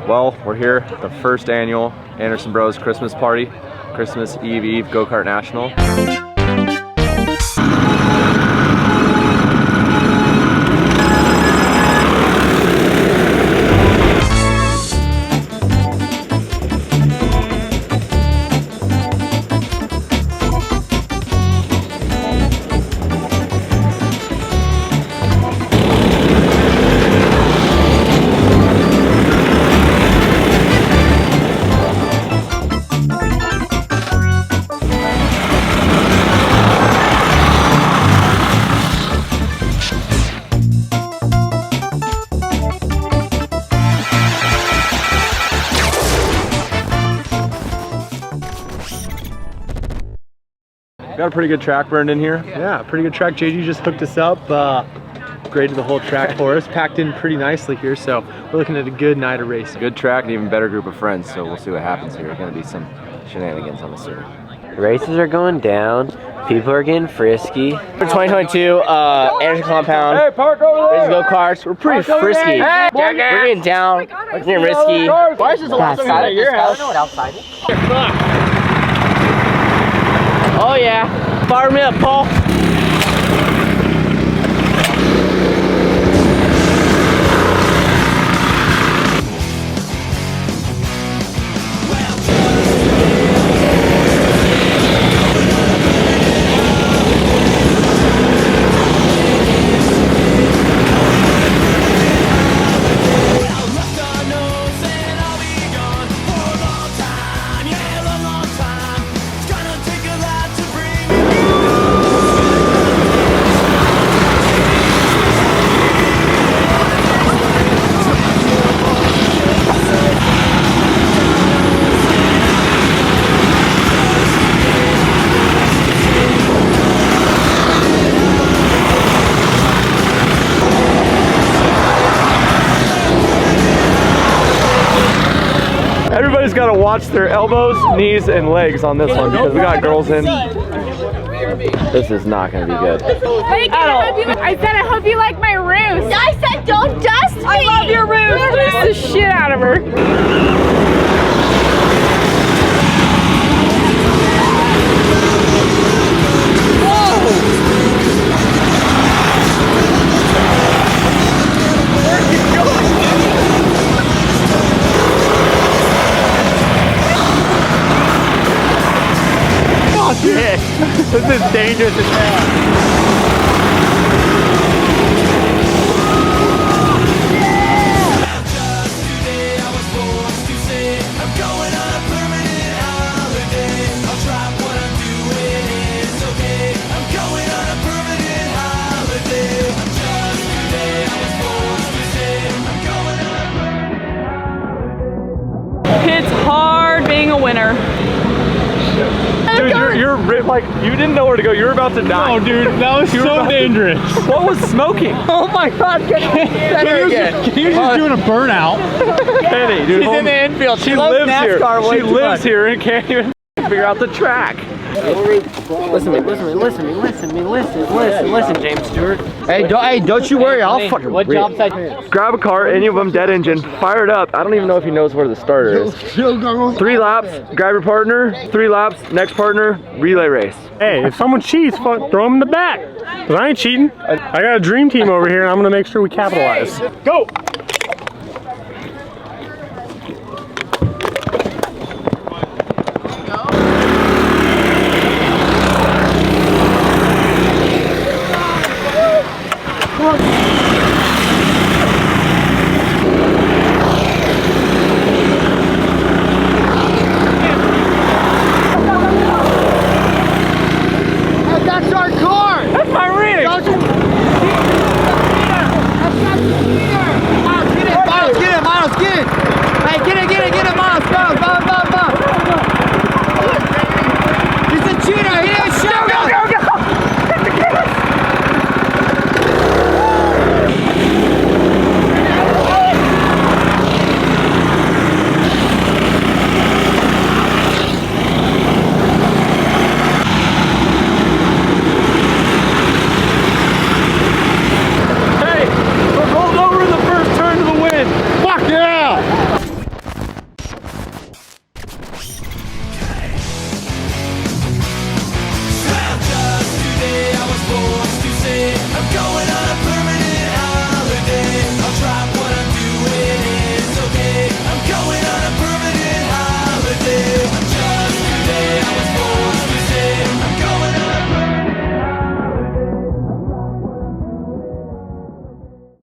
Well, we're here at the first annual Anderson Bros Christmas party, Christmas Eve Go-Kart National. Got a pretty good track burned in here. Yeah, pretty good track. JG just hooked us up, graded the whole track for us, packed in pretty nicely here, so we're looking at a good night of racing. Good track and even better group of friends, so we'll see what happens here. There's gonna be some shenanigans on the soon. Races are going down. People are getting frisky. For 2022 Anderson Compound, Hey, park over K1 Go Karts, we're pretty frisky. We're getting down, we're getting risky. Why is this outside at your house? I don't know what outside is. Oh yeah, fire me up, Paul. Everybody's got to watch their elbows, knees, and legs on this one because we got girls in. This is not going to be good. I said I hope you like my roost. I said don't dust me. I love your roost. Roost the shit out of her. This is dangerous as hell. It's hard being a winner. Dude, you're like, you didn't know where to go. You were about to die. Oh, dude, that was so dangerous. What was smoking? Oh my God, He was just doing a burnout. Kenny, dude. She's in the infield. She lives here. She lives here and can't even figure out the track. Listen to me, James Stewart. Hey, don't you worry, I'll fucking What job site? Grab a car, any of them dead engine, fire it up. I don't even know if he knows where the starter is. 3 laps, grab your partner, 3 laps, next partner, relay race. Hey, if someone cheats, throw them in the back. Because I ain't cheating. I got a dream team over here, and I'm going to make sure we capitalize. Go!